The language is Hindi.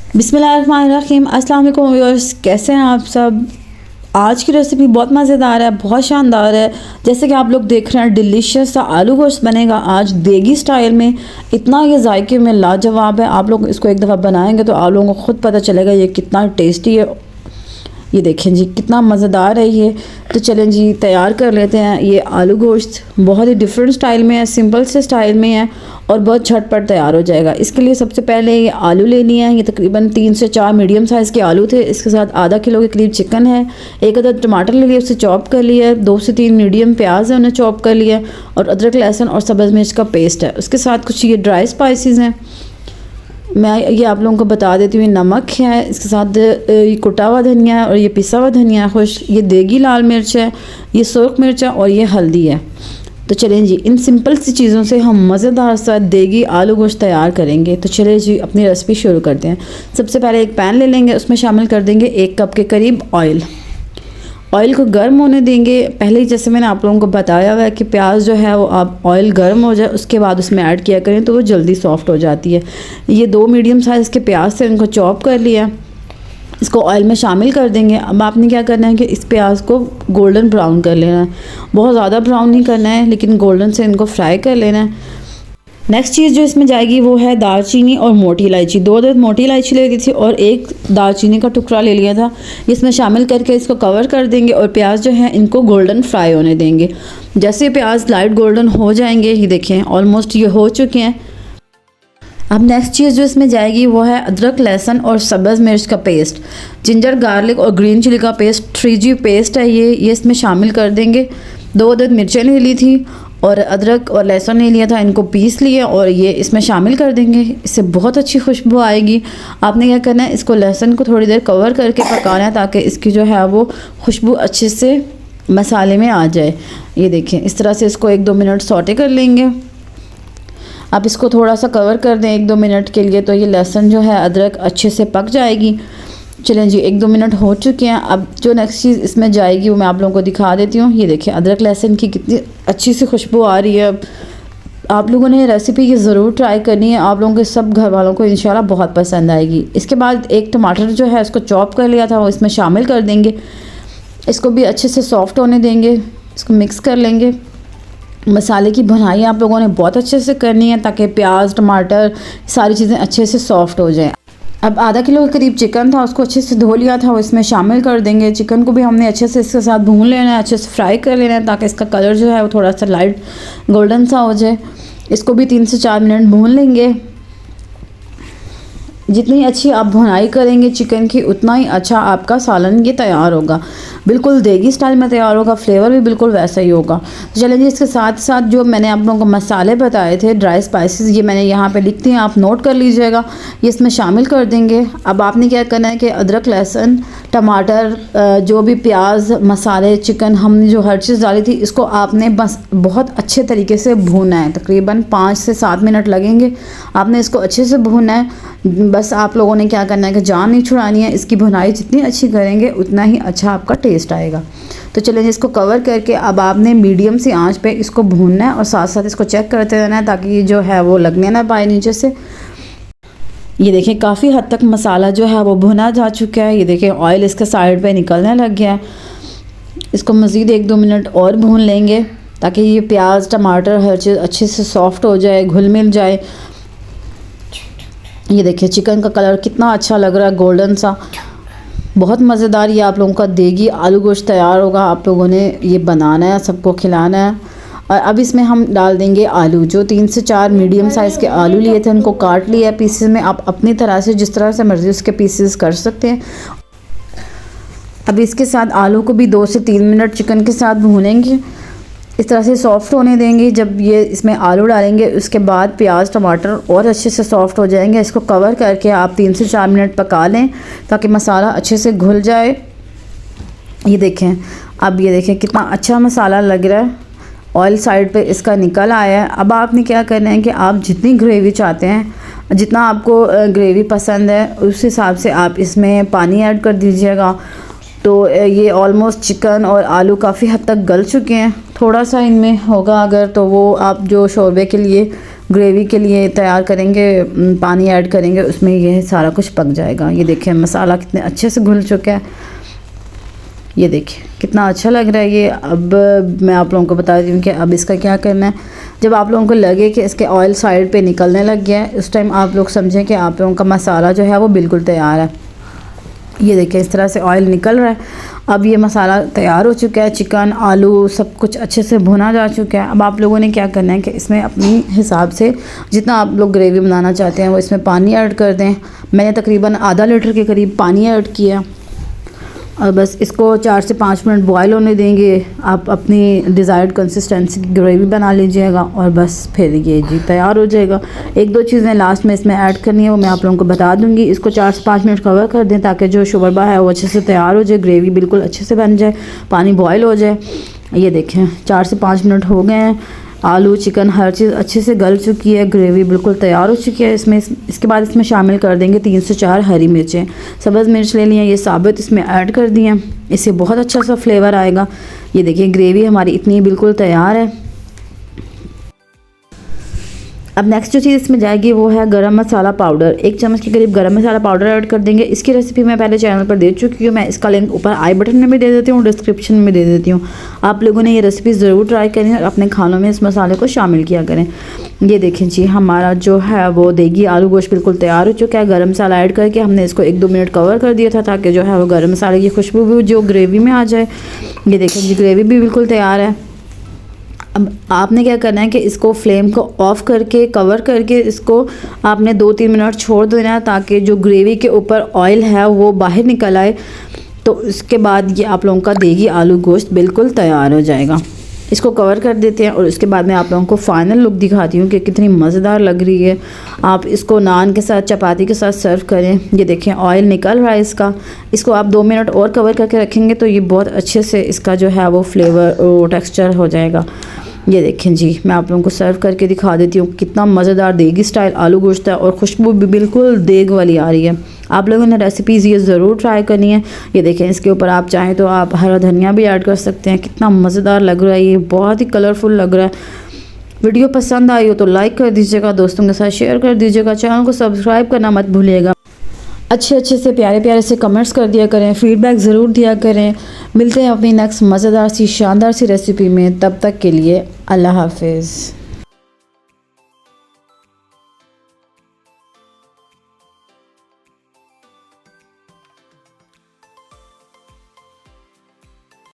बिस्मिल्लाहिर्रहमानिर्रहीम। अस्सलाम वालेकुम व्यूअर्स, कैसे हैं आप सब। आज की रेसिपी बहुत मज़ेदार है, बहुत शानदार है। जैसे कि आप लोग देख रहे हैं, डिलीशियस सा आलू गोश्त बनेगा आज देगी स्टाइल में। इतना ये जायके में लाजवाब है। आप लोग इसको एक दफ़ा बनाएंगे तो आप लोगों को ख़ुद पता चलेगा ये कितना टेस्टी है। ये देखें जी कितना मज़ेदार है ये। तो चलें जी तैयार कर लेते हैं। ये आलू गोश्त बहुत ही डिफरेंट स्टाइल में है, सिंपल से स्टाइल में है और बहुत झटपट तैयार हो जाएगा। इसके लिए सबसे पहले ये आलू लेनी है। ये तकरीबन 3 से 4 मीडियम साइज़ के आलू थे। इसके साथ आधा किलो के करीब चिकन है। एक अदद टमाटर ले लिया, उसे चॉप कर लिया। 2 से 3 मीडियम प्याज है, उन्हें चॉप कर लिया। और अदरक लहसुन और सब्ज़ मिर्च का पेस्ट है। उसके साथ कुछ ये ड्राई स्पाइसेस हैं, मैं ये आप लोगों को बता देती हूँ। नमक है, इसके साथ ये कुटा हुआ धनिया है और ये पिसा हुआ धनिया है खुश। ये देगी लाल मिर्च है, ये सुर्ख मिर्च है और ये हल्दी है। तो चलें जी इन सिंपल सी चीज़ों से हम मज़ेदार सा देगी आलू गोश्त तैयार करेंगे। तो चलें जी अपनी रेसिपी शुरू करते हैं। सबसे पहले एक पैन ले लेंगे, उसमें शामिल कर देंगे 1 कप के करीब ऑयल। ऑयल को गर्म होने देंगे। पहले ही जैसे मैंने आप लोगों को बताया हुआ है कि प्याज जो है वो आप ऑयल गर्म हो जाए उसके बाद उसमें ऐड किया करें तो वो जल्दी सॉफ्ट हो जाती है। ये 2 मीडियम साइज़ के प्याज से इनको चॉप कर लिया, इसको ऑयल में शामिल कर देंगे। अब आपने क्या करना है कि इस प्याज को गोल्डन ब्राउन कर लेना है। बहुत ज़्यादा ब्राउन नहीं करना है, लेकिन गोल्डन से इनको फ्राई कर लेना है। नेक्स्ट चीज़ जो इसमें जाएगी वो है दालचीनी और मोटी इलायची। 2 अदद मोटी इलायची ले ली थी और 1 दालचीनी का टुकड़ा ले लिया था। इसमें शामिल करके इसको कवर कर देंगे और प्याज जो है इनको गोल्डन फ्राई होने देंगे। जैसे प्याज लाइट गोल्डन हो जाएंगे, ये देखें ऑलमोस्ट ये हो चुके हैं। अब नेक्स्ट चीज़ जो इसमें जाएगी वो है अदरक लहसुन और सब्ज़ मिर्च का पेस्ट। जिंजर गार्लिक और ग्रीन चिली का पेस्ट 3G पेस्ट है ये इसमें शामिल कर देंगे। 2 अदद मिर्चें ले ली थी और अदरक और लहसुन ले लिया था, इनको पीस लिया और ये इसमें शामिल कर देंगे। इससे बहुत अच्छी खुशबू आएगी। आपने क्या करना है, इसको लहसुन को थोड़ी देर कवर करके पकाना है ताकि इसकी जो है वो खुशबू अच्छे से मसाले में आ जाए। ये देखें इस तरह से इसको 1-2 मिनट सौटे कर लेंगे। आप इसको थोड़ा सा कवर कर दें 1-2 मिनट के लिए, तो ये लहसुन जो है अदरक अच्छे से पक जाएगी। चलें जी 1-2 मिनट हो चुके हैं। अब जो नेक्स्ट चीज़ इसमें जाएगी वो मैं आप लोगों को दिखा देती हूँ। ये देखिए अदरक लहसुन की कितनी अच्छी सी खुशबू आ रही है। अब आप लोगों ने रेसिपी ये ज़रूर ट्राई करनी है, आप लोगों के सब घर वालों को इंशाल्लाह बहुत पसंद आएगी। इसके बाद 1 टमाटर जो है उसको चॉप कर लिया था वो इसमें शामिल कर देंगे। इसको भी अच्छे से सॉफ्ट होने देंगे, इसको मिक्स कर लेंगे। मसाले की भुनाई आप लोगों ने बहुत अच्छे से करनी है ताकि प्याज टमाटर सारी चीज़ें अच्छे से सॉफ्ट हो जाएं। अब आधा किलो के करीब चिकन था, उसको अच्छे से धो लिया था, वो इसमें शामिल कर देंगे। चिकन को भी हमने अच्छे से इसके साथ भून लेना है, अच्छे से फ्राई कर लेना है ताकि इसका कलर जो है वो थोड़ा सा लाइट गोल्डन सा हो जाए। इसको भी 3 से 4 मिनट भून लेंगे। जितनी अच्छी आप भुनाई करेंगे चिकन की उतना ही अच्छा आपका सालन ये तैयार होगा। बिल्कुल देगी स्टाइल में तैयार होगा, फ्लेवर भी बिल्कुल वैसा ही होगा। तो चलें जी इसके साथ साथ जो मैंने आप लोगों को मसाले बताए थे ड्राई स्पाइसेस, ये मैंने यहाँ पे लिखती हैं, आप नोट कर लीजिएगा। ये इसमें शामिल कर देंगे। अब आपने क्या करना है कि अदरक लहसुन टमाटर जो भी प्याज मसाले चिकन हमने जो हर चीज़ डाली थी इसको आपने बस बहुत अच्छे तरीके से भूनना है। तकरीबन 5 से 7 मिनट लगेंगे। आपने इसको अच्छे से भूनना है। बस आप लोगों ने क्या करना है कि जान नहीं छुड़ानी है। इसकी भुनाई जितनी अच्छी करेंगे उतना ही अच्छा आपका टेस्ट आएगा। तो चलें इसको कवर करके अब आपने मीडियम सी आंच पे इसको भूनना है और साथ साथ इसको चेक करते रहना है ताकि जो है वो लगने ना पाए नीचे से। ये देखिए काफ़ी हद तक मसाला जो है वो भुना जा चुका है। ये देखिए ऑयल इसके साइड पे निकलने लग गया है। इसको मज़ीद 1-2 मिनट और भून लेंगे ताकि ये प्याज टमाटर हर चीज़ अच्छे से सॉफ्ट हो जाए, घुल मिल जाए। ये देखिए चिकन का कलर कितना अच्छा लग रहा है, गोल्डन सा। बहुत मज़ेदार ये आप लोगों का देगी आलू गोश्त तैयार होगा। आप लोगों ने ये बनाना है, सबको खिलाना है। और अब इसमें हम डाल देंगे आलू। जो 3 से 4 मीडियम साइज़ के आलू लिए थे उनको काट लिया पीसेस में। आप अपनी तरह से जिस तरह से मर्ज़ी उसके पीसेस कर सकते हैं। अब इसके साथ आलू को भी 2 से 3 मिनट चिकन के साथ भूनेंगे, इस तरह से सॉफ्ट होने देंगे। जब ये इसमें आलू डालेंगे उसके बाद प्याज टमाटर और अच्छे से सॉफ्ट हो जाएंगे। इसको कवर करके आप 3 से 4 मिनट पका लें ताकि मसाला अच्छे से घुल जाए। ये देखें अब ये देखें कितना अच्छा मसाला लग रहा है, ऑयल साइड पे इसका निकल आया है। अब आपने क्या करना है कि आप जितनी ग्रेवी चाहते हैं, जितना आपको ग्रेवी पसंद है उस हिसाब से आप इसमें पानी ऐड कर दीजिएगा। तो ये ऑलमोस्ट चिकन और आलू काफ़ी हद तक गल चुके हैं। थोड़ा सा इनमें होगा अगर तो वो आप जो शोरबे के लिए ग्रेवी के लिए तैयार करेंगे, पानी ऐड करेंगे, उसमें ये सारा कुछ पक जाएगा। ये देखिए मसाला कितने अच्छे से घुल चुका है, ये देखिए कितना अच्छा लग रहा है ये। अब मैं आप लोगों को बता रही हूँ कि अब इसका क्या करना है। जब आप लोगों को लगे कि इसके ऑयल साइड पे निकलने लग गया है, उस टाइम आप लोग समझें कि आप लोगों का मसाला जो है वो बिल्कुल तैयार है। ये देखिए इस तरह से ऑयल निकल रहा है। अब ये मसाला तैयार हो चुका है, चिकन आलू सब कुछ अच्छे से भुना जा चुका है। अब आप लोगों ने क्या करना है कि इसमें अपनी हिसाब से जितना आप लोग ग्रेवी बनाना चाहते हैं वो इसमें पानी ऐड कर दें। मैंने तकरीबन आधा लीटर के करीब पानी ऐड किया और बस इसको 4 से 5 मिनट बॉयल होने देंगे। आप अपनी डिज़ायर्ड कंसिस्टेंसी की ग्रेवी बना लीजिएगा और बस फिर ये जी तैयार हो जाएगा। 1-2 चीज़ें लास्ट में इसमें ऐड करनी है, वो मैं आप लोगों को बता दूंगी। इसको 4 से 5 मिनट कवर कर दें ताकि जो शोरबा है वो अच्छे से तैयार हो जाए, ग्रेवी बिल्कुल अच्छे से बन जाए, पानी बॉयल हो जाए। ये देखें 4 से 5 मिनट हो गए हैं, आलू चिकन हर चीज़ अच्छे से गल चुकी है, ग्रेवी बिल्कुल तैयार हो चुकी है। इसके बाद इसमें शामिल कर देंगे 3 से 4 हरी मिर्चें, सब्ज़ मिर्च ले लिए, ये साबित इसमें ऐड कर दिए, इससे बहुत अच्छा सा फ्लेवर आएगा। ये देखिए ग्रेवी हमारी इतनी बिल्कुल तैयार है। अब नेक्स्ट जो चीज़ इसमें जाएगी वो है गरम मसाला पाउडर। 1 चम्मच के करीब गरम मसाला पाउडर ऐड कर देंगे। इसकी रेसिपी मैं पहले चैनल पर दे चुकी हूँ, मैं इसका लिंक ऊपर आई बटन में भी दे देती हूँ, डिस्क्रिप्शन में दे देती हूँ। आप लोगों ने ये रेसिपी ज़रूर ट्राई करें और अपने खानों में इस मसाले को शामिल किया करें। ये देखें जी हमारा जो है वो देगी आलू गोश्त बिल्कुल तैयार हो चुका है। गरम मसाला ऐड करके हमने इसको 1-2 मिनट कवर कर दिया था ताकि जो है वो गरम मसाले की खुशबू भी जो ग्रेवी में आ जाए। ये देखें जी ग्रेवी भी बिल्कुल तैयार है। अब आपने क्या करना है कि इसको फ्लेम को ऑफ़ करके कवर करके इसको आपने 2-3 मिनट छोड़ देना है ताकि जो ग्रेवी के ऊपर ऑयल है वो बाहर निकल आए। तो इसके बाद ये आप लोगों का देगी आलू गोश्त बिल्कुल तैयार हो जाएगा। इसको कवर कर देते हैं और उसके बाद मैं आप लोगों को फ़ाइनल लुक दिखाती हूँ कि कितनी मज़ेदार लग रही है। आप इसको नान के साथ चपाती के साथ सर्व करें। ये देखें ऑयल निकल रहा है इसका। इसको आप 2 मिनट और कवर करके रखेंगे तो ये बहुत अच्छे से इसका जो है वो फ्लेवर टेक्सचर हो जाएगा। ये देखें जी मैं आप लोगों को सर्व करके दिखा देती हूँ कितना मज़ेदार देगी स्टाइल आलू गोश्त है और खुशबू भी बिल्कुल देग वाली आ रही है। आप लोगों ने रेसिपीज़ ये ज़रूर ट्राई करनी है। ये देखें इसके ऊपर आप चाहें तो आप हरा धनिया भी ऐड कर सकते हैं। कितना मज़ेदार लग रहा है, ये बहुत ही कलरफुल लग रहा है। वीडियो पसंद आई हो तो लाइक कर दीजिएगा, दोस्तों के साथ शेयर कर दीजिएगा, चैनल को सब्सक्राइब करना मत भूलिएगा। अच्छे से प्यारे से कमेंट्स कर दिया करें, फीडबैक ज़रूर दिया करें। मिलते हैं अपनी नेक्स्ट मज़ेदार सी शानदार सी रेसिपी में, तब तक के लिए अल्लाह हाफिज़।